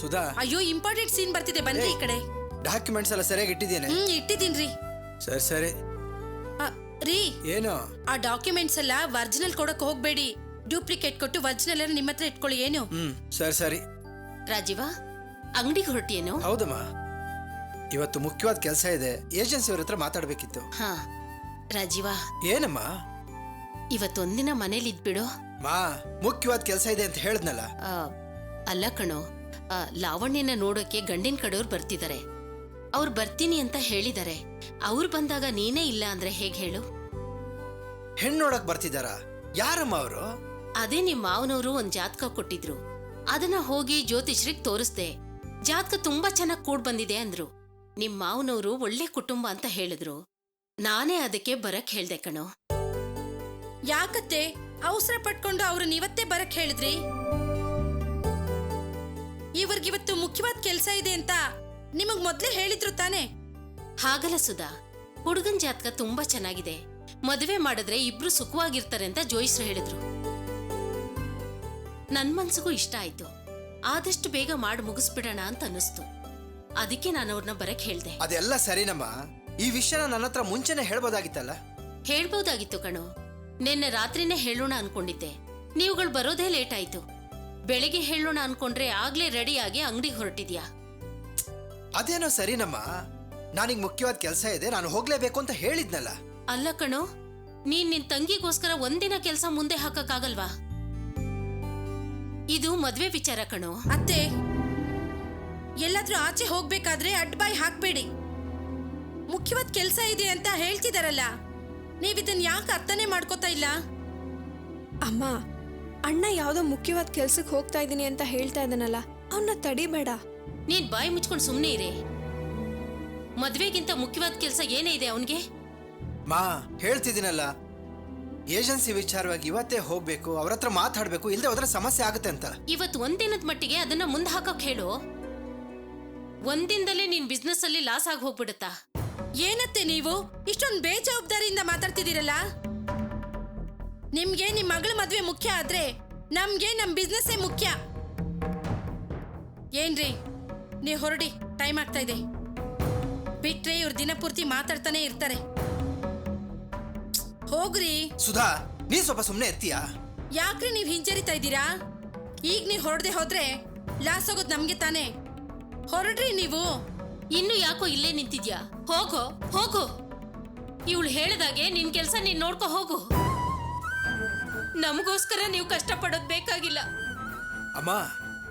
ಸುಧಾ, ಅಯ್ಯೋ important scene ಬರ್ತಿದೆ, ಬನ್ನಿ ಈ ಕಡೆ. ಡಾಕ್ಯುಮೆಂಟ್ಸ್ ಎಲ್ಲ ಸರಿಯಾಗಿ ಇಟ್ಟಿದ್ದೇನೆ. ಇಟ್ಟಿದ್ದೀನ್ರಿ. ಸರಿ ಸರಿ. ರೀ, ಏನು ಆ ಡಾಕ್ಯುಮೆಂಟ್ಸ್ ಎಲ್ಲ ಒರಿಜಿನಲ್ ಕೊಡಕ್ ಹೋಗ್ಬೇಡಿ, ಡೂಪ್ಲಿಕೇಟ್ ಕೊಟ್ಟು ಒರಿಜಿನಲ್ ಎಲ್ಲ ನಿಮ್ಮ ಹತ್ರ ಇಟ್ಕೊಳ್ಳಿ. ಏನು? ಸರಿ ಸರಿ. ರಾಜೀವ, ಅಂಗಡಿಗೆ ಹೊರಟಿಯೇನು? ಹೌದಮ್ಮ, ಇವತ್ತು ಮುಖ್ಯವಾದ ಕೆಲಸ ಇದೆ, ಏಜೆನ್ಸಿಯವ್ರ ಹತ್ರ ಮಾತಾಡ್ಬೇಕಿತ್ತು. ಹಾ ರಾಜೀವ, ಏನಮ್ಮ? ಇವತ್ತೊಂದಿನ ಮನೇಲಿ ಇದ್ಬಿಡು. ಮಾ, ಮುಖ್ಯವಾದ ಕೆಲಸ ಇದೆ ಅಂತ ಹೇಳಿದ್ನಲ್ಲ. ಅಲ್ಲ ಕಣೋ, ಲಾವಣ್ಯನ ನೋಡೋಕೆ ಗಂಡಿನ ಕಡೆಯವ್ರು ಬರ್ತಿದ್ದಾರೆ. ಅವ್ರು ಬರ್ತೀನಿ ಅಂತ ಹೇಳಿದ್ದಾರೆ. ಅವ್ರು ಬಂದಾಗ ನೀನೇ ಇಲ್ಲ ಅಂದ್ರೆ ಹೇಗ್ ಹೇಳು? ಹೆಣ್ಣು ನೋಡಕ್ ಬರ್ತಿದಾರ? ಯಾರಮ್ಮ ಅವರು? ಅದೇ ನಿಮ್ ಮಾವನವರು ಒಂದ್ ಜಾತಕ ಕೊಟ್ಟಿದ್ರು. ಅದನ್ನ ಹೋಗಿ ಜ್ಯೋತಿಷ್ರಿಗೆ ತೋರಿಸ್ದೆ. ಜಾತಕ ತುಂಬಾ ಚೆನ್ನಾಗ್ ಕೂಡ್ ಬಂದಿದೆ ಅಂದ್ರು. ನಿಮ್ ಮಾವನವರು ಒಳ್ಳೆ ಕುಟುಂಬ ಅಂತ ಹೇಳಿದ್ರು. ನಾನೇ ಅದಕ್ಕೆ ಬರಕ್ ಹೇಳ್ದೆ ಕಣೋ. ಯಾಕತ್ತೆ ಅವಸರ ಪಟ್ಕೊಂಡು ಅವ್ರನ್ನ ಇವತ್ತೇ ಬರಕ್ ಹೇಳಿದ್ರಿ? ಇವ್ರಿಗಿವತ್ತು ಮುಖ್ಯವಾದ ಕೆಲಸ ಇದೆ ಅಂತ ನಿಮಗ್ ಮೊದ್ಲೇ ಹೇಳಿದ್ರು ತಾನೆ? ಹಾಗಲ್ಲ ಸುಧಾ, ಹುಡುಗನ್ ಜಾತಕ ತುಂಬಾ ಚೆನ್ನಾಗಿದೆ. ಮದುವೆ ಮಾಡಿದ್ರೆ ಇಬ್ರು ಸುಖವಾಗಿರ್ತಾರೆ ಅಂತ ಜೋಯಿಸ್ರು ಹೇಳಿದ್ರು. ನನ್ ಮನ್ಸಿಗೂ ಇಷ್ಟ ಆಯ್ತು. ಆದಷ್ಟು ಬೇಗ ಮಾಡಿ ಮುಗಿಸ್ಬಿಡೋಣ ಅಂತ ಅನ್ನಿಸ್ತು. ಅದಕ್ಕೆ ನಾನು ಅವ್ರನ್ನ ಬರಕ್ ಹೇಳ್ದೆ. ಅದೆಲ್ಲ ಸರಿನಮ್ಮ, ಈ ವಿಷಯನ ನನ್ನ ಹತ್ರ ಮುಂಚೆನೆ ಹೇಳ್ಬೋದಾಗಿತ್ತಲ್ಲ. ಹೇಳ್ಬೋದಾಗಿತ್ತು ಕಣೋ. ನಿನ್ನೆ ರಾತ್ರಿನೇ ಹೇಳೋಣ ಅನ್ಕೊಂಡಿದ್ದೆ. ನೀವುಗಳು ಬರೋದೇ ಲೇಟ್ ಆಯ್ತು. ಬೆಳಿಗ್ಗೆ ಹೇಳೋಣ ಅನ್ಕೊಂಡ್ರೆ ಆಗ್ಲೇ ರೆಡಿಯಾಗಿ ಅಂಗಡಿಗೆ ಹೊರಟಿದ್ಯಾ. ಅದೇನೋ ಸರಿನಮ್ಮ, ನಾನೀಗ ಮುಖ್ಯವಾದ ಕೆಲಸ ಇದೆ, ನಾನು ಹೋಗ್ಲೇಬೇಕು ಅಂತ ಹೇಳಿದ್ನಲ್ಲ. ಅಲ್ಲ ಕಣೋ, ನೀನ್ ನಿನ್ ತಂಗಿಗೋಸ್ಕರ ಒಂದಿನ ಕೆಲಸ ಮುಂದೆ ಹಾಕಕ್ಕಾಗಲ್ವಾ? ಇದು ಮದ್ವೆ ವಿಚಾರ ಕಣೋ. ಅತ್ತೆ, ಎಲ್ಲಾದ್ರೂ ಆಚೆ ಹೋಗ್ಬೇಕಾದ್ರೆ ಅಡ್ಬಾಯ್ ಹಾಕ್ಬೇಡಿ. ಮುಖ್ಯವಾದ ಕೆಲಸ ಇದೆ ಅಂತ ಹೇಳ್ತಿದಾರಲ್ಲ, ನೀವಿದನ್ ಯಾಕೆ ಅರ್ಥನೇ ಮಾಡ್ಕೋತಾ ಇಲ್ಲ? ಅಮ್ಮ, ಅಣ್ಣ ಯಾವ್ದೋ ಮುಖ್ಯವಾದ ಕೆಲ್ಸಕ್ಕೆ ಹೋಗ್ತಾ ಇದೀನಿ ಅಂತ ಹೇಳ್ತಾ ಇದ್ದಾನಲ್ಲ, ಅವನ್ನ ತಡಿಬೇಡ. ನೀನ್ ಬಾಯಿ ಮುಚ್ಕೊಂಡು ಸುಮ್ನೆ ಇರೇ. ಮದ್ವೆಗಿಂತ ಮುಖ್ಯವಾದ ಕೆಲಸ ಏನೇ ಇದೆ ಅವನ್ಗೆ? ಮಾ, ಹೇಳ್ತಿದ್ದೀನಲ್ಲ, ಏಜೆನ್ಸಿ ವಿಚಾರವಾಗಿ ಇವತ್ತೇ ಹೋಗ್ಬೇಕು, ಅವ್ರ ಹತ್ರ ಮಾತಾಡ್ಬೇಕು, ಇಲ್ಲದೆ ಹೋದ್ರೆ ಸಮಸ್ಯೆ ಆಗುತ್ತೆ ಅಂತ. ಇವತ್ತು ಒಂದಿನದ ಮಟ್ಟಿಗೆ ಅದನ್ನ ಮುಂದೆ ಹಾಕಕ್ ಹೇಳು. ಒಂದಿನದಲ್ಲೇ ನಿನ್ ಬಿಸ್ನೆಸ್ ಅಲ್ಲಿ ಲಾಸ್ ಆಗಿ ಹೋಗ್ಬಿಡುತ್ತಾ? ಏನತ್ತೆ ನೀವು ಇಷ್ಟೊಂದು ಬೇಜವಾಬ್ದಾರಿಯಿಂದ ಮಾತಾಡ್ತಿದ್ದೀರಲ್ಲ? ನಿಮ್ಗೆ ನಿಮ್ ಮಗಳ ಮದ್ವೆ ಮುಖ್ಯ ಆದ್ರೆ ನಮ್ಗೆ ನಮ್ ಬಿಸ್ನೆಸ್ಸೇ ಮುಖ್ಯ. ಏನ್ರಿ, ನೀವ್ ಹೊರಡಿ, ಟೈಮ್ ಆಗ್ತಾ ಇದೆ. ಬಿಟ್ರೆ ಇವ್ರ ದಿನಪೂರ್ತಿ ಮಾತಾಡ್ತಾನೆ ಇರ್ತಾರೆ. ಹೋಗ್ರಿ. ಸುಧಾ, ನೀ ಸ್ವಲ್ಪ ಸುಮ್ಮನೆ ಇರ್ತೀಯಾ? ಯಾಕ್ರಿ ನೀವ್ ಹಿಂಜರಿತಾ ಇದ್ದೀರಾ? ಈಗ ನೀವ್ ಹೊರಡದೆ ಹೋದ್ರೆ ಲಾಸ್ ಆಗೋದು ನಮ್ಗೆ ತಾನೆ. ಹೊರಡ್ರಿ ನೀವು. ಇನ್ನು ಯಾಕೋ ಇಲ್ಲೇ ನಿಂತಿದ್ಯಾ? ಹೋಗೋ ಹೋಗು. ಇವಳು ಹೇಳಿದಾಗೆ ನಿನ್ ಕೆಲ್ಸ ನೀನ್ ನೋಡ್ಕೊ ಹೋಗು. ನಮಗೋಸ್ಕರ ನೀವು ಕಷ್ಟಪಡೋದ್ ಬೇಕಾಗಿಲ್ಲ. ಅಮ್ಮ,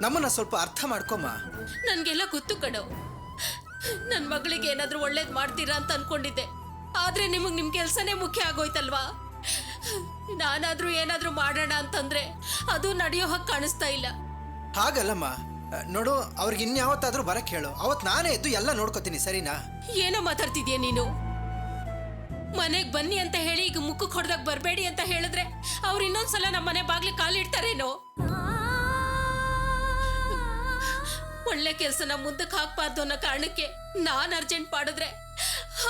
ನಮ್ಮನ್ನ ಸ್ವಲ್ಪ ಅರ್ಥ ಮಾಡ್ಕೊಮ್ಮ. ನನ್ಗೆಲ್ಲ ಗೊತ್ತು ಕಣೋ. ನನ್ ಮಗಳಿಗೆ ಏನಾದ್ರೂ ಒಳ್ಳೇದ್ ಮಾಡ್ತೀರಾ ಅಂತ ಅನ್ಕೊಂಡಿದ್ದೆ. ಆದ್ರೆ ನಿಮಗ್ ನಿಮ್ ಕೆಲ್ಸನೇ ಮುಖ್ಯ ಆಗೋಯ್ತಲ್ವಾ? ನಾನಾದ್ರೂ ಏನಾದ್ರೂ ಮಾಡೋಣ ಅಂತಂದ್ರೆ ಅದು ನಡೆಯೋ ಹಾಗೆ ಕಾಣಿಸ್ತಾ ಇಲ್ಲ. ಹಾಗಲ್ಲಮ್ಮ, ನೋಡು, ಅವ್ರಿಗೆ ಇನ್ಯಾವತ್ತಾದ್ರೂ ಬರಕ್ ಹೇಳು, ಅವತ್ ನಾನೇ ಎದ್ದು ಎಲ್ಲ ನೋಡ್ಕೋತೀನಿ, ಸರಿನಾ? ಏನೋ ಮಾತಾಡ್ತಿದ್ಯಾ ನೀನು? ಮನೆಗ್ ಬನ್ನಿ ಅಂತ ಹೇಳಿ ಈಗ ಮುಖಕ್ಕೆ ಹೊಡೆದಾಗ ಬರ್ಬೇಡಿ ಅಂತ ಹೇಳಿದ್ರೆ ಅವ್ರು ಇನ್ನೊಂದ್ಸಲ ನಮ್ಮ ಮನೆ ಬಾಗ್ಲಿ ಕಾಲಿಡ್ತಾರೇನೋ? ಒಳ್ಳೆ ಕೆಲ್ಸನ ಮುಂದಕ್ಕೆ ಹಾಕ್ಬಾರ್ದು ಅನ್ನೋ ಕಾರಣಕ್ಕೆ ನಾನ್ ಅರ್ಜೆಂಟ್ ಮಾಡಿದ್ರೆ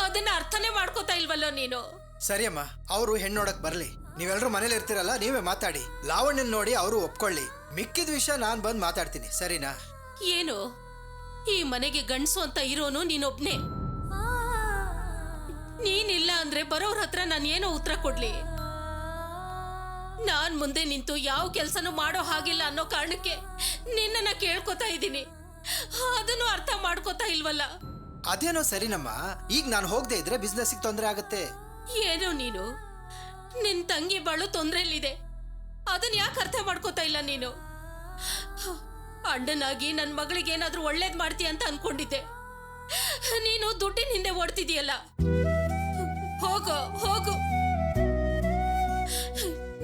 ಅದನ್ನ ಅರ್ಥನೇ ಮಾಡ್ಕೋತಾ ಇಲ್ವಲ್ಲೋ ನೀನು? ಸರಿ ಅಮ್ಮ, ಅವರು ಹೆಣ್ಣೋಡಕ್ ಬರ್ಲಿ, ನೀವೆಲ್ಲರೂ ಮನೇಲಿ ಇರ್ತೀರಲ್ಲ, ನೀವೇ ಮಾತಾಡಿ. ಲಾವಣ್ಯನ್ ನೋಡಿ ಅವರು ಒಪ್ಕೊಳ್ಳಿ, ಮಿಕ್ಕಿದ ವಿಷಯ ನಾನ್ ಬಂದ್ ಮಾತಾಡ್ತೀನಿ, ಸರಿನಾ? ಏನು, ಈ ಮನೆಗೆ ಗಂಡ್ಸು ಅಂತ ಇರೋನು ನೀನೊಬ್ನೇ. ನೀನಿಲ್ಲ ಅಂದ್ರೆ ಬರೋರ್ ಹತ್ರ ನಾನು ಏನೋ ಉತ್ತರ ಕೊಡ್ಲಿ? ನಾನ್ ಮುಂದೆ ನಿಂತು ಯಾವ ಕೆಲ್ಸನೂ ಮಾಡೋ ಹಾಗಿಲ್ಲ ಅನ್ನೋ ಕಾರಣಕ್ಕೆ ನಿನ್ನನ್ನ ಕೇಳ್ಕೊತಾ ಇದ್ದೀನಿ. ಅದನ್ನು ಅರ್ಥ ಮಾಡ್ಕೋತಾ ಇಲ್ವಲ್ಲ? ಅದೇನೋ ಸರಿನಮ್ಮ, ಈಗ ನಾನು ಹೋಗದೆ ಇದ್ರೆ ಬಿಸ್ನೆಸ್ ತೊಂದರೆ ಆಗತ್ತೆ. ಏನೋ ನೀನು, ನಿನ್ ತಂಗಿ ಬಾಳು ತೊಂದ್ರೆಯಲ್ಲಿದೆ, ಅದನ್ನ ಯಾಕೆ ಅರ್ಥ ಮಾಡ್ಕೋತಾ ಇಲ್ಲ ನೀನು? ಅಣ್ಣನಾಗಿ ನನ್ ಮಗಳಿಗೆ ಏನಾದ್ರೂ ಒಳ್ಳೇದ್ ಮಾಡ್ತೀಯ ಅಂತ ಅನ್ಕೊಂಡಿದ್ದೆ. ನೀನು ದುಡ್ಡಿನ ಹಿಂದೆ ಓಡ್ತಿದೀಯಲ್ಲ. ಹೋಗು ಹೋಗು,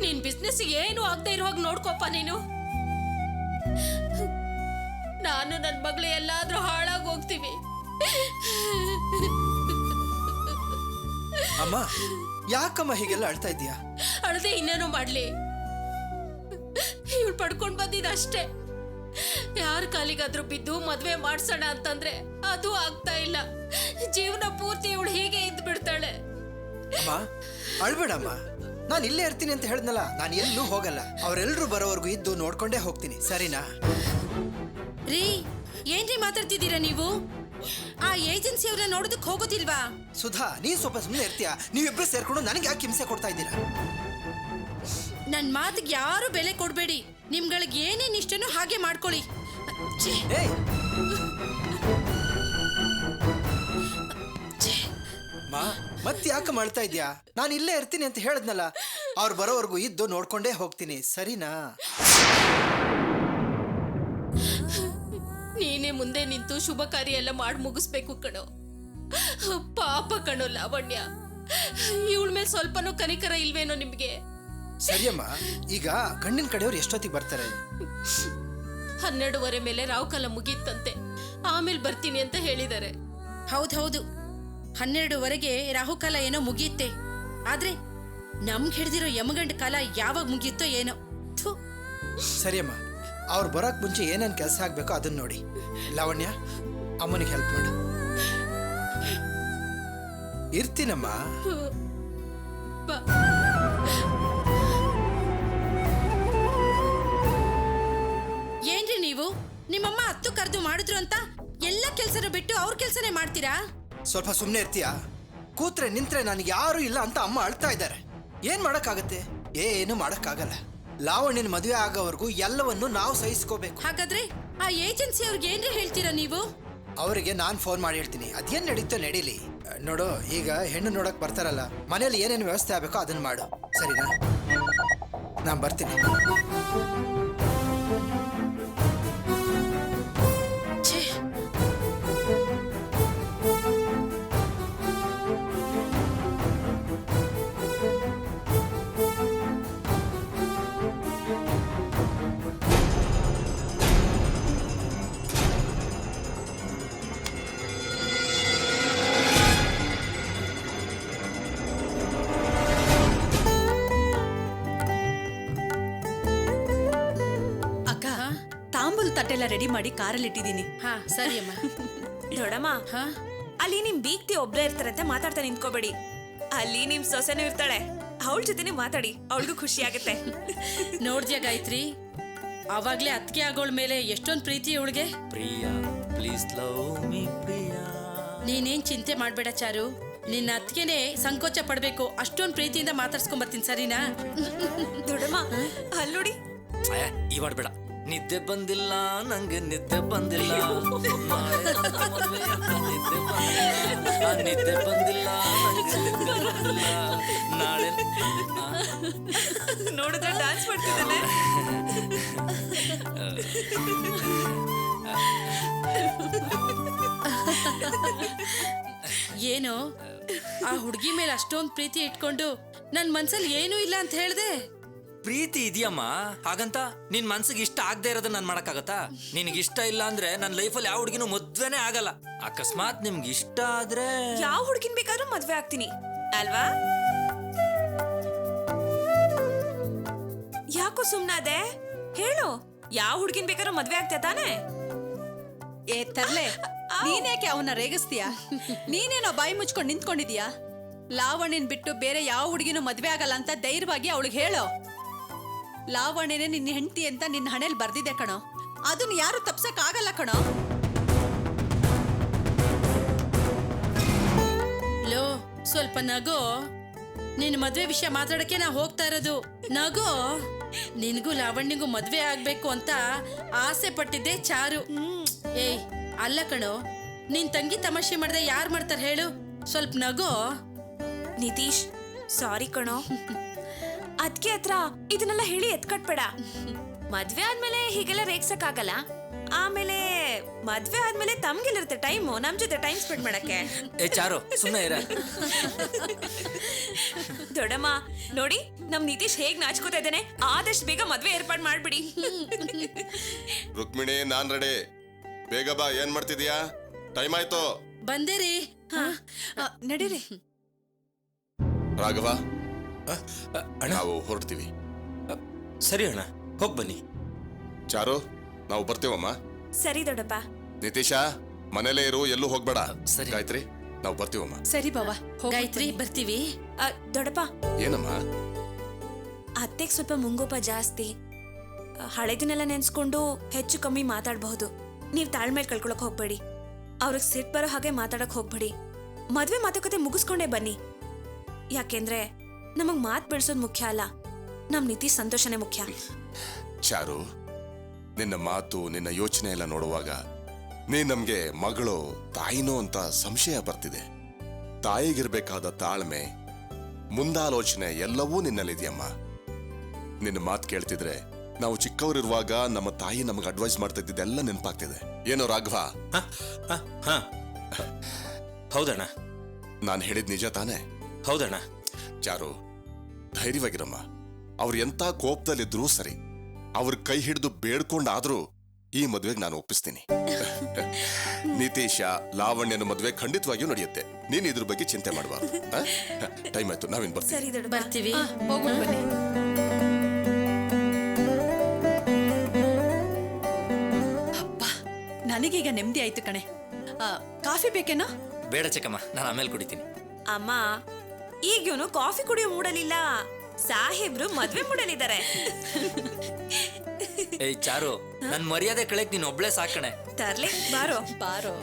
ನಿನ್ ಬಿಸ್ನೆಸ್ ಏನು ಆಗದೆ ಇರೋ ಹಾಗೆ ನೋಡ್ಕೋಪ್ಪ ನೀನು. ನಾನು ನನ್ ಮಗಳು ಎಲ್ಲಾದ್ರೂ ಹಾಳಾಗಿ ಹೋಗ್ತೀವಿ. ಅಮ್ಮ, ಯಾಕಮ್ಮ ಹೀಗೆಲ್ಲ ಅಳ್ತಾ ಇದೀಯಾ? ಅಳದೆ ಇನ್ನೇನೋ ಮಾಡ್ಲಿ, ಇವಳು ಪಡ್ಕೊಂಡ್ ಬಂದಿದ ಅಷ್ಟೇ. ಯಾರ ಕಾಲಿಗಾದ್ರೂ ಬಿದ್ದು ಮದ್ವೆ ಮಾಡ್ಸೋಣ ಅಂತಂದ್ರೆ ಅದು ಆಗ್ತಾ ಇಲ್ಲ. ಜೀವನ ಪೂರ್ತಿ ಇವಳು ಹೀಗೆ ಇದ್ದು ಬಿಡ್ತಾಳೆ. ಅಮ್ಮ, ಅಳ್ಬೇಡಮ್ಮ, ನಾನು ಇಲ್ಲೇ ಇರ್ತೀನಿ ಅಂತ ಹೇಳಿದ್ನಲ್ಲ, ನಾನು ಎಲ್ಲೂ ಹೋಗಲ್ಲ. ಅವರೆಲ್ಲರೂ ಬರೋವರೆಗೂ ಇದ್ದು ನೋಡ್ಕೊಂಡೇ ಹೋಗ್ತೀನಿ, ಸರಿನಾ? ರೀ, ಏನ್ರಿ ಮಾತಾಡ್ತಿದ್ದೀರಾ ನೀವು? ಆ ಏಜೆನ್ಸಿ ಅವ್ರನ್ನ ನೋಡೋದಕ್ಕೆ ಹೋಗೋದಿಲ್ವಾ? ಸುಧಾ, ನೀನ್ ಸ್ವಲ್ಪ ಸುಮ್ಮನೆ ಇರ್ತೀಯಾ? ನೀವಿಬ್ರು ಸೇರ್ಕೊಂಡು ನನಗೆ ಯಾಕೆ ಹಿಂಸೆ ಕೊಡ್ತಾ ಇದ್ದೀರಾ? ನನ್ ಮಾತಿಗೆ ಯಾರು ಬೆಲೆ ಕೊಡ್ಬೇಡಿ. ನಿಮ್ಗಳಿಗೆ ಏನೇನ್ ಇಷ್ಟನೋ ಹಾಗೆ ಮಾಡ್ಕೊಳ್ಳಿ. ಛೇ, ಏಯ್ ಮತ್ತೆ ಯಾಕೆ ಮಾಡ್ತಾ ಇದ್ಯಾ? ನಾನು ಇಲ್ಲೇ ಇರ್ತೀನಿ ಅಂತ ಹೇಳಿದ್ನಲ್ಲ. ಅವ್ರು ಬರೋವರೆಗೂ ಇದ್ದು ನೋಡ್ಕೊಂಡೇ ಹೋಗ್ತೀನಿ, ಸರಿನಾ? ನೀನೇ ಮುಂದೆ ನಿಂತು ಶುಭ ಕಾರ್ಯ ಎಲ್ಲ ಮಾಡಿ ಮುಗಿಸ್ಬೇಕು ಕಣೋ. ಪಾಪ ಕಣೋ ಲಾವಣ್ಯ, ಇವಳ ಮೇಲೆ ಸ್ವಲ್ಪನೂ ಕನಿಕರ ಇಲ್ವೇನೋ ನಿಮ್ಗೆ? ಸರಿಯಮ್ಮ, ಈಗ ಗಂಡಿನ ಕಡೆಯವ್ರು ಎಷ್ಟೊತ್ತಿಗೆ ಬರ್ತಾರೆ? 12:30 ಮೇಲೆ ರಾವ್ಕಾಲ ಮುಗೀತಂತೆ. ಆಮೇಲೆ ಬರ್ತೀನಿ ಅಂತ ಹೇಳಿದ್ದಾರೆ. ಹೌದು 12:30 ರಾಹುಕಾಲ ಏನೋ ಮುಗಿಯುತ್ತೆ. ಆದ್ರೆ ನಮ್ಗೆ ಹಿಡ್ದಿರೋ ಯಮಗಂಡ ಕಾಲ ಯಾವಾಗ ಮುಗಿಯುತ್ತೋ ಏನೋ. ಥು. ಸರಿಯಮ್ಮ, ಅವ್ರು ಬರೋಕ್ ಮುಂಚೆ ಏನೇನು ಕೆಲಸ ಆಗ್ಬೇಕೋ ಅದನ್ನ ನೋಡಿ. ಲಾವಣ್ಯ, ಅಮ್ಮನಿಗೆ ಹೆಲ್ಪ್ ಮಾಡು. ಇರ್ತೀನಮ್ಮ. ಬಾ. ಏನ್ರಿ ನೀವು? ನಿಮ್ಮಮ್ಮ ಹತ್ತು ಕರೆದು ಮಾಡಿದ್ರು ಅಂತ ಎಲ್ಲ ಕೆಲ್ಸನ ಬಿಟ್ಟು ಅವ್ರ ಕೆಲ್ಸನೇ ಮಾಡ್ತೀರಾ? ಸ್ವಲ್ಪ ಸುಮ್ಮನೆ ಇರ್ತೀಯಾ? ಕೂತ್ರೆ ನಿಂತ್ರೆ ನನಗೆ ಯಾರು ಇಲ್ಲ ಅಂತ ಅಮ್ಮ ಅಳ್ತಾ ಇದ್ದಾರೆ. ಏನ್ ಮಾಡಕ್ಕಾಗತ್ತೆ? ಏನು ಮಾಡಕ್ಕಾಗಲ್ಲ. ಲಾವಣ್ಯನ ಮದುವೆ ಆಗೋವರೆಗೂ ಎಲ್ಲವನ್ನು ನಾವು ಸಹಿಸ್ಕೋಬೇಕು. ಹಾಗಾದ್ರೆ ಆ ಏಜೆನ್ಸಿ ಅವ್ರಿಗೆ ಏನ್ರಿ ಹೇಳ್ತೀರಾ ನೀವು? ಅವರಿಗೆ ನಾನು ಫೋನ್ ಮಾಡಿ ಹೇಳ್ತೀನಿ. ಅದೇನ್ ನಡೀತೋ ನಡೀಲಿ. ನೋಡು, ಈಗ ಹೆಣ್ಣು ನೋಡಕ್ ಬರ್ತಾರಲ್ಲ, ಮನೇಲಿ ಏನೇನು ವ್ಯವಸ್ಥೆ ಆಗ್ಬೇಕೋ ಅದನ್ನ ಮಾಡು, ಸರಿನಾ? ನಾನು ಬರ್ತೀನಿ. ಛೇ, ತಾಂಬೂಲ್ ತಟ್ಟೆಲ್ಲ ರೆಡಿ ಮಾಡಿ ಕಾರಲ್ಲಿ ಇಟ್ಟಿದ್ದೀನಿ. ಹಾ ಸರಿ ಅಮ್ಮ. ದೊಡಮ್ಮ, ಹಾ ಅಲ್ಲಿ ನಿಮ್ ಬೀಗ್ತಿ ಒಬ್ರೇ ಇರ್ತಾರಂತೆ, ಮಾತಾಡ್ತಾ ನಿಂತ್ಕೋಬೇಡಿ. ಅಲ್ಲಿ ನಿಮ್ ಸೊಸೆನೂ ಇರ್ತಾಳೆ, ಅವಳ ಜೊತೆನೆ ಮಾತಾಡಿ, ಅವಳಿಗೂ ಖುಷಿ ಆಗುತ್ತೆ. ನೋಡ್ದ್ಯಾ ಗಾಯತ್ರಿ, ಅವಾಗ್ಲೇ ಅತ್ತಿಗೆ ಆಗೋಳ ಮೇಲೆ ಎಷ್ಟೊಂದು ಪ್ರೀತಿ ಇವಳಿಗೆ. Priya, please love me Priya. ನೀನೇನ್ ಚಿಂತೆ ಮಾಡ್ಬೇಡ ಚಾರು, ನಿನ್ನ ಅತ್ತಿಗೆನೆ ಸಂಕೋಚ ಪಡ್ಬೇಕು. ಅಷ್ಟೊಂದು ಪ್ರೀತಿಯಿಂದ ಮಾತಾಡ್ಸ್ಕೊಂಡ್ ಬರ್ತೀನಿ, ಸರಿನಾ? ದೊಡಮ್ಮ, ಅಲ್ಲಿ ನೋಡಿ. ಈ ಮಾಡ್ಬೇಡ. ನಿದ್ದೆ ಬಂದಿಲ್ಲ ನಂಗೆ, ನಿದ್ದೆ ಬಂದಿಲ್ಲ, ನಿದ್ದೆ ಬಂದಿಲ್ಲ ನಂಗೆ, ನಿದ್ದೆ ಬಂದಿಲ್ಲ ನಾಳೆ. ನೋಡಿದ್ರೆ ಡ್ಯಾನ್ಸ್ ಮಾಡ್ತಿದ್ದಾನೆ. ಏನು ಆ ಹುಡುಗಿ ಮೇಲೆ ಅಷ್ಟೊಂದು ಪ್ರೀತಿ ಇಟ್ಕೊಂಡು ನನ್ ಮನ್ಸಲ್ಲಿ ಏನೂ ಇಲ್ಲ ಅಂತ ಹೇಳ್ದೆ? ಪ್ರೀತಿ ಇದೆಯಮ್ಮ, ಹಾಗಂತ ನಿನ್ ಮನ್ಸಿಗೆ ಇಷ್ಟ ಆಗದೆ ಇರೋದನ್ನ ನಾನು ಮಾಡಕ್ಕಾಗತ್ತಾ? ನಿನಗೆ ಇಷ್ಟ ಇಲ್ಲ ಅಂದ್ರೆ ನನ್ನ ಲೈಫಲ್ಲಿ ಯಾವ ಹುಡುಗಿನೂ ಮದ್ವೆನೇ ಆಗಲ್ಲ. ಅಕಸ್ಮಾತ್ ನಿಮ್ಗೆ ಇಷ್ಟ ಆದ್ರೆ ಯಾವ ಹುಡುಗಿನ ಬೇಕಾದ್ರೂ ಮದ್ವೆ ಆಗ್ತೀನಿ ಅಲ್ವಾ? ಯಾಕೋ ಸುಮ್ನಾದೆ? ಹೇಳು, ಯಾವ ಹುಡುಗಿನ ಬೇಕಾದ್ರೂ ಮದ್ವೆ ಆಗ್ತಾ ತಾನೆ? ಏ ತರ್ಲೆ, ನೀನ್ಯಾಕೆ ಅವನ್ನ ರೇಗಿಸ್ತೀಯ? ನೀನೇನೋ ಬಾಯಿ ಮುಚ್ಕೊಂಡು ನಿಂತ್ಕೊಂಡಿದ್ಯಾ? ಲಾವಣ್ಯನ್ ಬಿಟ್ಟು ಬೇರೆ ಯಾವ ಹುಡುಗಿನೂ ಮದ್ವೆ ಆಗಲ್ಲ ಅಂತ ಧೈರ್ಯವಾಗಿ ಅವಳಿಗೆ ಹೇಳೋ. ಲಾವಣ್ಯನೇ ನಿನ್ನ ಹೆಂಡತಿ ಅಂತ ನಿನ್ನ ಹಣೆಲ್ ಬರ್ದಿದೆ ಕಣೋ, ಅದನ್ನ ಯಾರು ತಪ್ಸಕ್ ಆಗಲ್ಲ ಕಣೋ. ಲೋ, ಸ್ವಲ್ಪ ನಗೋ. ನಿನ್ ಮದ್ವೆ ವಿಷಯ ಮಾತಾಡಕ್ಕೆ ನಾ ಹೋಗ್ತಾ ಇರೋದು. ನಗೋ. ನಿನ್ಗೂ ಲಾವಣ್ಯಗೂ ಮದ್ವೆ ಆಗ್ಬೇಕು ಅಂತ ಆಸೆ ಪಟ್ಟಿದ್ದೆ ಚಾರು. ಏಯ್ ಅಲ್ಲ ಕಣೋ, ನಿನ್ ತಂಗಿ ತಮಾಷೆ ಮಾಡ್ದೆ ಯಾರು ಮಾಡ್ತಾರೆ ಹೇಳು? ಸ್ವಲ್ಪ ನಗೋ. ನಿತೀಶ್, ಸಾರಿ ಕಣೋ. ಅದ್ಕೆ ಹತ್ರ ಇದನ್ನೆಲ್ಲ ಹೇಳಿ ಎತ್ಕಟ್ಬೇಡ. ಮದ್ವೆ ಆದ್ಮೇಲೆ ಹೀಗೆಲ್ಲ ರೇಗ್ಸಕ್ ಆಗಲ್ಲ. ಆಮೇಲೆ ಮದ್ವೆ ಆದ್ಮೇಲೆ ತಮ್ಗೆಲ್ಲಿರುತ್ತೆ ಟೈಮು ನಮ್ ಜೊತೆ ಟೈಮ್ ಸ್ಪೆಂಡ್ ಮಾಡಕ್ಕೆ. ಏ ಚಾರು, ಸುಮ್ಮನೆ ಇರ. ದೊಡ್ಡಮ್ಮ ನೋಡಿ, ನಮ್ ನಿತೀಶ್ ಹೇಗ್ ನಾಚ್ಕೋತಾ ಇದ್ದಾನೆ. ಆದಷ್ಟು ಬೇಗ ಮದ್ವೆ ಏರ್ಪಾಡ್ ಮಾಡ್ಬಿಡಿ. ರುಕ್ಮಿಣಿ, ನಾನ್ ರೆಡಿ. ಬೇಗ ಬಾ. ಏನ್ ಮಾಡ್ತಿದ್ಯಾ? ಟೈಮ್ ಆಯ್ತು. ಬಂದೆ ರೀ. ನಡೀರಿ. ರಾಘವ, ಅಣ್ಣ, ನಾವು ಹೊರಡ್ತೀವಿ. ಸರಿ ಅಣ್ಣ, ಹೋಗ್ ಬನ್ನಿ. ಚಾರು, ನಾವು ಬರ್ತೀವಮ್ಮ. ಸರಿ ದೊಡ್ಡಪ್ಪ. ನಿತೀಶ, ಮನೇಲೇ ಇರು, ಎಲ್ಲೂ ಹೋಗ್ಬೇಡ. ಸರಿ. ಗಾಯತ್ರಿ, ನಾವು ಬರ್ತೀವಮ್ಮ. ಸರಿ ಬಾವ, ಗಾಯತ್ರಿ ಬರ್ತೀವಿ. ದೊಡ್ಡಪ್ಪ, ಏನಮ್ಮ? ಅತ್ತೆಗೆ ಸ್ವಲ್ಪ ಮುಂಗೋಪ ಜಾಸ್ತಿ. ಹಳೆದನ್ನೆಲ್ಲ ನೆನ್ಸ್ಕೊಂಡು ಹೆಚ್ಚು ಕಮ್ಮಿ ಮಾತಾಡಬಹುದು. ನೀವ್ ತಾಳ್ಮೆ ಕಳ್ಕೊಳಕ್ ಹೋಗ್ಬೇಡಿ. ಅವ್ರಿಗೆ ಸಿಟ್ ಬರೋ ಹಾಗೆ ಮಾತಾಡಕ್ ಹೋಗ್ಬೇಡಿ. ಮದ್ವೆ ಮಾತುಕತೆ ಮುಗಿಸ್ಕೊಂಡೇ ಬನ್ನಿ. ಯಾಕೆಂದ್ರೆ ನಮಗ್ ಮಾತ್ ಬೆಳ್ಸೋದ್ ಮುಖ್ಯ ಅಲ್ಲ, ನಮ್ ನಿತೀಶ್ ಸಂತೋಷನೇ ಮುಖ್ಯ. ಚಾರು, ನಿನ್ನ ಮಾತು ನಿನ್ನ ಯೋಚನೆ ಎಲ್ಲ ನೋಡುವಾಗ ನೀ ನಮ್ಗೆ ಮಗಳು ತಾಯಿನೋ ಅಂತ ಸಂಶಯ ಬರ್ತಿದೆ. ತಾಯಿಗಿರ್ಬೇಕಾದ ತಾಳ್ಮೆ, ಮುಂದಾಲೋಚನೆ ಎಲ್ಲವೂ ನಿನ್ನಲ್ಲಿದೆಯಮ್ಮ. ನಿನ್ನ ಮಾತು ಕೇಳ್ತಿದ್ರೆ ನಾವು ಚಿಕ್ಕವರಿರುವಾಗ ನಮ್ಮ ತಾಯಿ ನಮಗೆ ಅಡ್ವೈಸ್ ಮಾಡ್ತಾ ಇದ್ದಿದ್ದೆಲ್ಲ ನೆನಪಾಗ್ತಿದೆ. ಏನೋ ರಾಘವ? ಹೌದಣ್ಣ. ನಾನು ಹೇಳಿದ್ ನಿಜ ತಾನೇ? ಹೌದಣ್ಣ. ಚಾರು, ಧೈರ್ಯವಾಗಿರಮ್ಮ. ಅವ್ರು ಎಂತ ಕೋಪದಲ್ಲಿದ್ರೂ ಸರಿ, ಅವ್ರ ಕೈ ಹಿಡಿದು ಬೇಡ್ಕೊಂಡಾದ್ರೂ ಈ ಮದ್ವೆಗೆ ನಾನು ಒಪ್ಪಿಸ್ತೀನಿ. ನಿತೀಶ, ಲಾವಣ್ಯನ ಮದ್ವೆ ಖಂಡಿತವಾಗಿಯೂ ನಡೆಯುತ್ತೆ. ನೀನ್ ಇದ್ರ ಬಗ್ಗೆ ಚಿಂತೆ ಮಾಡಬಾರ್ದು. ಟೈಮ್ ಆಯ್ತು, ನಾವಿನ್ ಬರ್ತೀವಿ. ಸರಿ ದೊಡ್ಡ ಬರ್ತೀವಿ. ಹೋಗೋಣ ಬನ್ನಿ. ಅಪ್ಪ, ನನಗೀಗ ನೆಮ್ಮದಿ ಆಯ್ತು ಕಣೆ. ಕಾಫಿ ಬೇಕೇನೋ? ಬೇಡ ಚಿಕ್ಕಮ್ಮ, ನಾನು ಆಮೇಲೆ ಕುಡಿತೀನಿ. ಅಮ್ಮ, ಈಗ ಇವನು ಕಾಫಿ ಕುಡಿಯೋ ಮೂಡಲಿಲ್ಲ, ಸಾಹೇಬ್ರು ಮದ್ವೆ ಮೂಡಲಿದ್ದಾರೆ. ಏಯ್ ಚಾರು, ನನ್ ಮರ್ಯಾದೆ ಕಳೆಕ್ ನೀನ್ ಒಬ್ಳೆ ಸಾಕಣೆ. ತರ್ಲಿ ಬಾರೋ. ಬಾರೋ.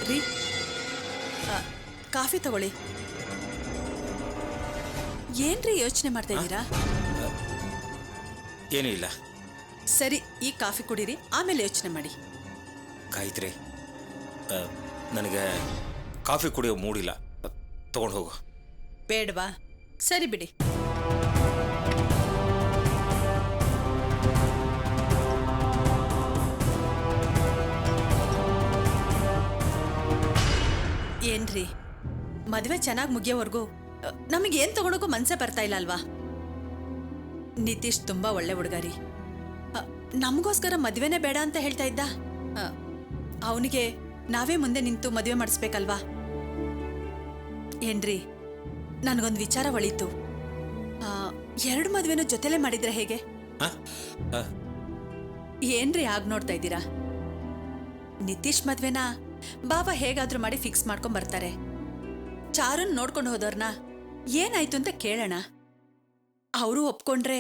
ರೀ, ಕಾಫಿ ತಗೊಳ್ಳಿ. ಏನ್ರಿ ಯೋಚನೆ ಮಾಡ್ತಾ ಇದ್ದೀರಾ? ಏನೂ ಇಲ್ಲ. ಸರಿ, ಈ ಕಾಫಿ ಕುಡೀರಿ, ಆಮೇಲೆ ಯೋಚನೆ ಮಾಡಿ. ಗಾಯತ್ರಿ, ನನಗೆ ಕಾಫಿ ಕುಡಿಯೋ ಮೂಡಿಲ್ಲ, ತಗೊಂಡು ಹೋಗು. ಬೇಡವಾ? ಸರಿ ಬಿಡಿ. ಏನ್ರಿ, ಮದುವೆ ಚೆನ್ನಾಗಿ ಮುಗಿಯೋವರೆಗೂ ನಮಗೆ ಏನ್ ತಗೊಳಕ್ಕೂ ಮನ್ಸೇ ಬರ್ತಾ ಇಲ್ಲ ಅಲ್ವಾ? ನಿತೀಶ್ ತುಂಬಾ ಒಳ್ಳೆ ಹುಡುಗಾರಿ. ನಮಗೋಸ್ಕರ ಮದುವೆನೇ ಬೇಡ ಅಂತ ಹೇಳ್ತಾ ಇದ್ದ. ಅವನಿಗೆ ನಾವೇ ಮುಂದೆ ನಿಂತು ಮದುವೆ ಮಾಡಿಸ್ಬೇಕಲ್ವಾ? ಏನ್ರಿ, ನನಗೊಂದು ವಿಚಾರ ಒಳೀತು. 2 ಮದುವೆನೂ ಜೊತೆಲೇ ಮಾಡಿದ್ರೆ ಹೇಗೆ? ಏನ್ರಿ ಆಗ ನೋಡ್ತಾ ಇದ್ದೀರಾ? ನಿತೀಶ್ ಮದ್ವೆನ ಬಾಬಾ ಹೇಗಾದ್ರೂ ಮಾಡಿ ಫಿಕ್ಸ್ ಮಾಡ್ಕೊಂಡ್ ಬರ್ತಾರೆ. ಚಾರುನ್ ನೋಡ್ಕೊಂಡು ಹೋದವ್ರನ್ನ ಏನಾಯ್ತು ಅಂತ ಕೇಳೋಣ. ಅವರು ಒಪ್ಕೊಂಡ್ರೆ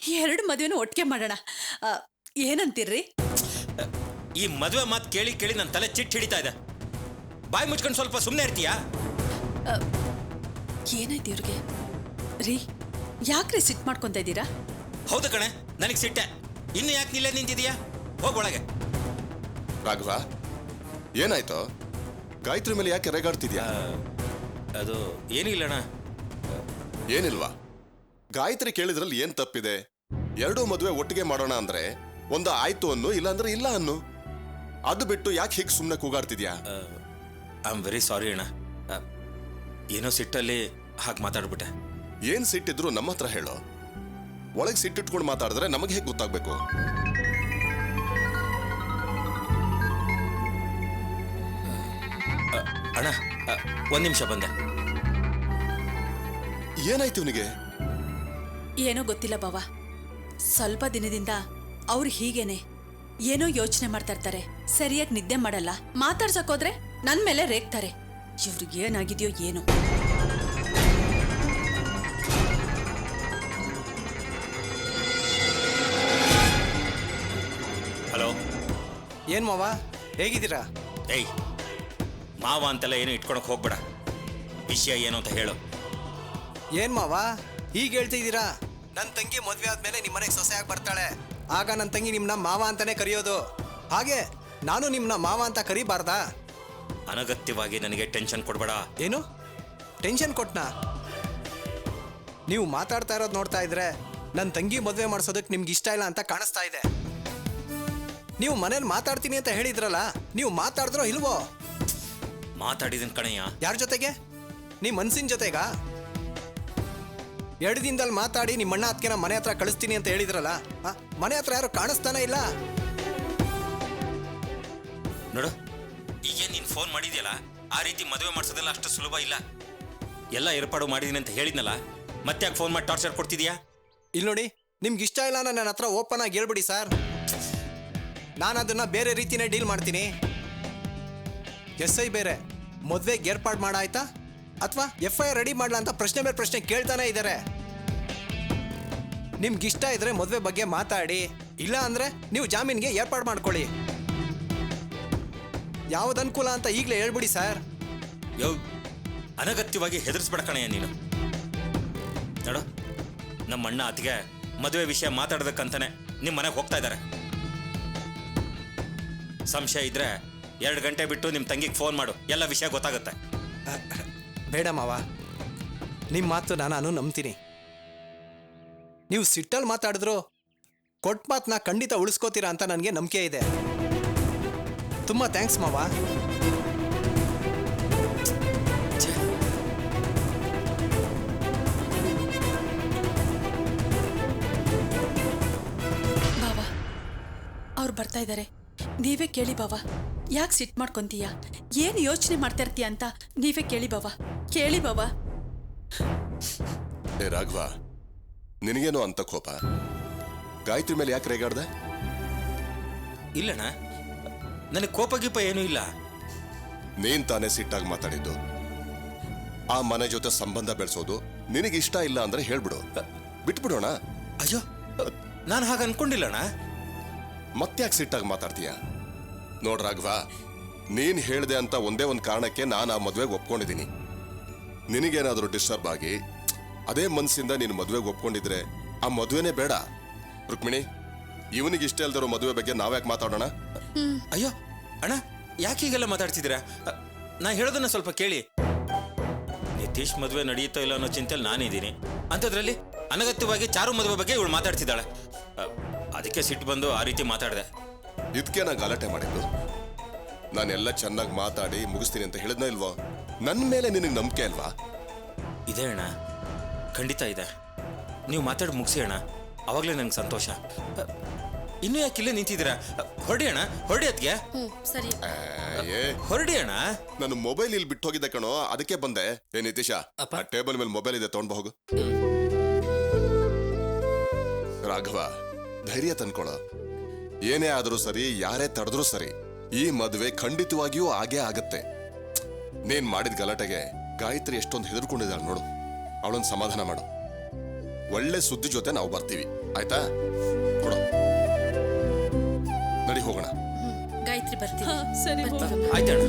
2 ಮದುವೆನೂ ಒಟ್ಟಿಗೆ ಮಾಡೋಣ. ಏನಂತೀರ್ರಿ? ಈ ಮದುವೆ ಮಾತು ಕೇಳಿ ಕೇಳಿ ನನ್ನ ತಲೆ ಚಿಟ್ಟು ಹಿಡಿತಾ ಇದೆ. ಬಾಯಿ ಮುಚ್ಕೊಂಡು ಸ್ವಲ್ಪ ಸುಮ್ಮನೆ ಇರ್ತೀಯಾ? ಏನಾಯ್ತು ಇವ್ರಿಗೆ? ರೀ, ಯಾಕ್ರಿ ಸಿಟ್ ಮಾಡ್ಕೊಂತ ಇದ್ದೀರಾ? ಹೌದು ಕಣೆ, ನನಗೆ ಸಿಟ್ಟೆ. ಇನ್ನು ಯಾಕೆ ನಿಲ್ಲೇ ನಿಂತಿದೀಯಾ? ಹೋಗೊಳಗೆ. ರಾಘವ, ಏನಾಯ್ತು? ಗಾಯತ್ರಿ ಮೇಲೆ ಯಾಕೆ ರೇಗಾಡ್ತಿದ್ಯಾ? ಅದು ಏನಿಲ್ಲಣ್ಣ. ಏನಿಲ್ವಾ? ಗಾಯತ್ರಿ ಕೇಳಿದ್ರಲ್ಲಿ ಏನ್ ತಪ್ಪಿದೆ? 2 ಮದುವೆ ಒಟ್ಟಿಗೆ ಮಾಡೋಣ ಅಂದ್ರೆ ಒಂದು ಆಯ್ತು ಅನ್ನು, ಇಲ್ಲಾಂದ್ರೆ ಇಲ್ಲ ಅನ್ನು. ಅದು ಬಿಟ್ಟು ಯಾಕೆ ಹೀಗೆ ಸುಮ್ಮನೆ ಕೂಗಾಡ್ತಿದ್ಯಾ? ಐ ಆಮ್ ವೆರಿ ಸಾರಿ ಅಣ್ಣ. ಏನೋ ಸಿಟ್ಟಲ್ಲಿ ಹಾಗೆ ಮಾತಾಡ್ಬಿಟ್ಟೆ. ಏನ್ ಸಿಟ್ಟಿದ್ರು ನಮ್ಮ ಹತ್ರ ಹೇಳೋ. ಒಳಗೆ ಸಿಟ್ಟಿಟ್ಕೊಂಡು ಮಾತಾಡಿದ್ರೆ ನಮಗೆ ಹೇಗೆ ಗೊತ್ತಾಗ್ಬೇಕು? ಅಣ್ಣ, 1 ನಿಮಿಷ ಬಂದೆ. ಏನಾಯ್ತು ಇವನಿಗೆ? ಏನೋ ಗೊತ್ತಿಲ್ಲ ಬಾವ. ಸ್ವಲ್ಪ ದಿನದಿಂದ ಅವ್ರು ಹೀಗೇನೆ ಏನೋ ಯೋಚನೆ ಮಾಡ್ತಾ ಇರ್ತಾರೆ. ಸರಿಯಾಗಿ ನಿದ್ದೆ ಮಾಡಲ್ಲ. ಮಾತಾಡ್ಸಕ್ಕೋದ್ರೆ ನನ್ ಮೇಲೆ ರೇಗ್ತಾರೆ. ಇವ್ರಿಗೆ ಏನಾಗಿದೆಯೋ ಏನೋ. ಹಲೋ. ಏನ್ ಮಾವ, ಹೇಗಿದ್ದೀರಾ? ಏಯ್, ಮಾವ ಅಂತೆಲ್ಲ ಏನು ಇಟ್ಕೊಳಕ್ ಹೋಗ್ಬೇಡ. ವಿಷಯ ಏನು ಅಂತ ಹೇಳು. ಏನ್ ಮಾವ ಹೀಗೆ ಹೇಳ್ತಿದ್ದೀರಾ? ನನ್ನ ತಂಗಿ ಮದ್ವೆ ಆದ್ಮೇಲೆ ನಿಮ್ಮನೆಗೆ ಸೊಸೆಯಾಗಿ ಬರ್ತಾಳೆ. ಆಗ ನನ್ನ ತಂಗಿ ನಿಮ್ನ ಮಾವ ಅಂತಾನೆ ಕರೆಯೋದು. ಹಾಗೆ ನಾನು ನಿಮ್ನ ಮಾವ ಅಂತ ಕರಿಬಾರ್ದಾ? ಅನಗತ್ಯವಾಗಿ ನನಗೆ ಟೆನ್ಷನ್ ಕೊಡ್ಬೇಡ. ಏನು ಟೆನ್ಷನ್ ಕೊಟ್ನಾ? ನೀವು ಮಾತಾಡ್ತಾ ಇರೋದು ನೋಡ್ತಾ ಇದ್ರೆ ನನ್ನ ತಂಗಿ ಮದುವೆ ಮಾಡಿಸೋದಕ್ಕೆ ನಿಮ್ಗೆ ಇಷ್ಟ ಇಲ್ಲ ಅಂತ ಕಾಣಿಸ್ತಾ ಇದೆ. ನೀವು ಮನೇಲಿ ಮಾತಾಡ್ತೀನಿ ಅಂತ ಹೇಳಿದ್ರಲ್ಲ, ನೀವು ಮಾತಾಡಿದ್ರೋ ಇಲ್ವೋ? ಮಾತಾಡಿದನ್ ಕಣಯ್ಯ. ಯಾರ ಜೊತೆಗೆ? ನಿಮ್ಮ ಮನ್ಸಿನ ಜೊತೆಗಾ? 2 ದಿನದಲ್ಲಿ ಮಾತಾಡಿ ನಿಮ್ಮ ಅಣ್ಣ ಅದಕ್ಕೆ ಮನೆ ಹತ್ರ ಕಳಿಸ್ತೀನಿ ಅಂತ ಹೇಳಿದ್ರಲ್ಲ, ಮನೆ ಹತ್ರ ಯಾರು ಕಾಣಿಸ್ತಾನೆ ಇಲ್ಲ. ನೋಡು, ಈಗೇನು ನೀನು ಫೋನ್ ಮಾಡಿದ್ಯಲ್ಲ ಆ ರೀತಿ ಮದುವೆ ಮಾಡಿಸೋದೆಲ್ಲ ಅಷ್ಟು ಸುಲಭ ಇಲ್ಲ. ಎಲ್ಲ ಏರ್ಪಾಡು ಮಾಡಿದೀನಿ ಅಂತ ಹೇಳಿದ್ನಲ್ಲ, ಮತ್ತೆ ಯಾಕೆ ಫೋನ್ ಮಾಡಿ ಟಾರ್ಚರ್ ಕೊಡ್ತಿದ್ಯಾ? ಇಲ್ಲಿ ನೋಡಿ, ನಿಮ್ಗೆ ಇಷ್ಟ ಇಲ್ಲ ನನ್ನ ಹತ್ರ ಓಪನ್ ಆಗಿ ಹೇಳ್ಬಿಡಿ ಸರ್. ನಾನು ಅದನ್ನ ಬೇರೆ ರೀತಿನೇ ಡೀಲ್ ಮಾಡ್ತೀನಿ. SI ಬೇರೆ ಮದುವೆಗೆ ಏರ್ಪಾಡು ಮಾಡಾಯ್ತಾ ಅಥವಾ FIR ರೆಡಿ ಮಾಡಲ ಅಂತ ಪ್ರಶ್ನೆ ಮೇಲೆ ಪ್ರಶ್ನೆ ಕೇಳ್ತಾನೆ ಇದ್ದಾರೆ. ನಿಮ್ಗೆ ಇಷ್ಟ ಇದ್ರೆ ಮದುವೆ ಬಗ್ಗೆ ಮಾತಾಡಿ, ಇಲ್ಲ ಅಂದ್ರೆ ನೀವು ಜಾಮೀನ್ಗೆ ಏರ್ಪಾಡು ಮಾಡ್ಕೊಳ್ಳಿ. ಯಾವ್ದು ಅನುಕೂಲ ಅಂತ ಈಗಲೇ ಹೇಳ್ಬಿಡಿ ಸರ್. ಅನಗತ್ಯವಾಗಿ ಹೆದರ್ಸ್ಬೇಡ ಕಣಯ್ಯ ನೀನು. ನೋಡು, ನಮ್ಮ ಅಣ್ಣ ಅತ್ತಿಗೆ ಮದುವೆ ವಿಷಯ ಮಾತಾಡೋದಕ್ಕಂತಾನೆ ನಿಮ್ಮ ಮನೆಗೆ ಹೋಗ್ತಾ ಇದ್ದಾರೆ. ಸಂಶಯ ಇದ್ರೆ 2 ಗಂಟೆ ಬಿಟ್ಟು ನಿಮ್ಮ ತಂಗಿಗೆ ಫೋನ್ ಮಾಡು, ಎಲ್ಲ ವಿಷಯ ಗೊತ್ತಾಗುತ್ತೆ. ಬೇಡ ಮಾವ, ನಿಮ್ಮ ಮಾತು ನಾನು ನಂಬ್ತೀನಿ. ನೀವು ಸಿಟ್ಟಲ್ಲಿ ಮಾತಾಡಿದ್ರು ಕೊಟ್ಟ ಮಾತನ್ನ ಖಂಡಿತ ಉಳಿಸ್ಕೋತೀರಾ ಅಂತ ನನಗೆ ನಂಬಿಕೆ ಇದೆ. ತುಂಬ ಥ್ಯಾಂಕ್ಸ್ ಮಾವ. ಬಾವಾ, ಅವ್ರು ಬರ್ತಾ ಇದ್ದಾರೆ, ನೀವೇ ಕೇಳಿ ಬಾವಾ. ಯಾಕೆ ಸಿಟ್ ಮಾಡ್ಕೊಂತೀಯ? ಏನು ಯೋಚನೆ ಮಾಡ್ತಾ ಇರ್ತೀಯ ಅಂತ ನೀವೇ ಕೇಳಿ ಬಾವಾ, ಕೇಳಿ ಬಾವಾ. ಏ ರಾಘವ, ನಿನಗೇನು ಅಂತ ಕೋಪ? ಗಾಯತ್ರಿ ಮೇಲೆ ಯಾಕೆ ರೇಗಾಡ್ದೆ? ಇಲ್ಲಣ್ಣ, ನನಗೆ ಕೋಪ ಗೀಪ ಏನೂ ಇಲ್ಲ. ನೀನ್ ತಾನೇ ಸಿಟ್ಟಾಗಿ ಮಾತಾಡಿದ್ದು. ಆ ಮನೆ ಜೊತೆ ಸಂಬಂಧ ಬೆಳೆಸೋದು ನಿನಗಿಷ್ಟ ಇಲ್ಲ ಅಂದ್ರೆ ಹೇಳ್ಬಿಡು, ಬಿಟ್ಬಿಡೋಣ. ಅಯ್ಯೋ, ನಾನು ಹಾಗೆ ಅನ್ಕೊಂಡಿಲ್ಲಣ್ಣ. ಮತ್ತ್ಯಾಕೆ ಸಿಟ್ಟಾಗಿ ಮಾತಾಡ್ತೀಯ? ನೋಡ್ ರಾಘವ, ನೀನ್ ಹೇಳ್ದೆ ಅಂತ ಒಂದೇ ಒಂದು ಕಾರಣಕ್ಕೆ ನಾನು ಆ ಮದ್ವೆಗೆ ಒಪ್ಕೊಂಡಿದ್ದೀನಿ. ನಿನಗೇನಾದ್ರೂ ಡಿಸ್ಟರ್ಬ್ ಆಗಿ ಅದೇ ಮನಸ್ಸಿಂದ ನೀನು ಮದ್ವೆಗೆ ಒಪ್ಕೊಂಡಿದ್ರೆ ಆ ಮದ್ವೆನೇ ಬೇಡ. ರುಕ್ಮಿಣಿ, ಇವನಿಗೆ ಇಷ್ಟ ಇಲ್ದಿರೋ ಮದುವೆ ಬಗ್ಗೆ ನಾವ್ಯಾಕೆ ಮಾತಾಡೋಣ? ಅಯ್ಯೋ ಅಣ್ಣ, ಯಾಕೆ ಹೀಗೆಲ್ಲ ಮಾತಾಡ್ತಿದ್ದೀರಾ? ನಾ ಹೇಳೋದನ್ನ ಸ್ವಲ್ಪ ಕೇಳಿ. ನಿತೀಶ್ ಮದುವೆ ನಡೆಯುತ್ತೋ ಇಲ್ಲ ಅನ್ನೋ ಚಿಂತೆಯಲ್ಲಿ ನಾನಿದ್ದೀನಿ. ಅಂಥದ್ರಲ್ಲಿ ಅನಗತ್ಯವಾಗಿ ಚಾರು ಮದುವೆ ಬಗ್ಗೆ ಇವಳು ಮಾತಾಡ್ತಿದ್ದಾಳೆ. ಅದಕ್ಕೆ ಸಿಟ್ಟು ಬಂದು ಆ ರೀತಿ ಮಾತಾಡಿದೆ. ಇದಕ್ಕೆ ನಾ ಗಲಾಟೆ ಮಾಡಿದ್ದು. ನಾನೆಲ್ಲ ಚೆನ್ನಾಗಿ ಮಾತಾಡಿ ಮುಗಿಸ್ತೀನಿ ಅಂತ ಹೇಳಿದ್ನೋ ಇಲ್ವೋ? ನನ್ನ ಮೇಲೆ ನಿನಗೆ ನಂಬಿಕೆ ಅಲ್ವಾ? ಇದೆ ಅಣ್ಣ, ಖಂಡಿತ ಇದೆ. ನೀವು ಮಾತಾಡಿ ಮುಗಿಸಿ ಅಣ್ಣ, ಅವಾಗಲೇ ನನಗೆ ಸಂತೋಷ. ಇನ್ನೂ ಯಾಕೆ ಇಲ್ಲೇ ನಿಂತಿದ್ದೀರಾ? ಹೊರಡಿ ಅಣ್ಣ, ಹೊರಡಿ. ಅದ್ಗೆ ಸರಿ, ಹೊರಡಿ ಅಣ್ಣ. ನಾನು ಮೊಬೈಲ್ ಇಲ್ಲಿ ಬಿಟ್ಟು ಹೋಗಿದ್ದೆ ಕಣೋ, ಅದಕ್ಕೆ ಬಂದೆ. ಏ ನಿತೀಶ, ಟೇಬಲ್ ಮೇಲೆ ಮೊಬೈಲ್ ಇದೆ, ತಗೊಂಡ್ ಹೋಗು. ರಾಘವ, ಧೈರ್ಯ ತಂದ್ಕೊಳ್ಳೋ. ಏನೇ ಆದ್ರೂ ಸರಿ, ಯಾರೇ ತಡೆದ್ರೂ ಸರಿ, ಈ ಮದುವೆ ಖಂಡಿತವಾಗಿಯೂ ಆಗೇ ಆಗತ್ತೆ. ನೀನ್ ಮಾಡಿದ ಗಲಾಟೆಗೆ ಗಾಯತ್ರಿ ಎಷ್ಟೊಂದು ಹೆದರ್ಕೊಂಡಿದ್ದಾಳೆ ನೋಡು. ಅವಳೊಂದು ಸಮಾಧಾನ ಮಾಡು. ಒಳ್ಳೆ ಸುದ್ದಿ ಜೊತೆ ನಾವು ಬರ್ತೀವಿ, ಆಯ್ತಾ? ಕೊಡು, ನಡಿ ಹೋಗೋಣ. ಗಾಯತ್ರಿ ಬರ್ತೀವಿ. ಸರಿ, ಬರ್ತೀವಿ. ಆಯ್ತಣ್ಣ.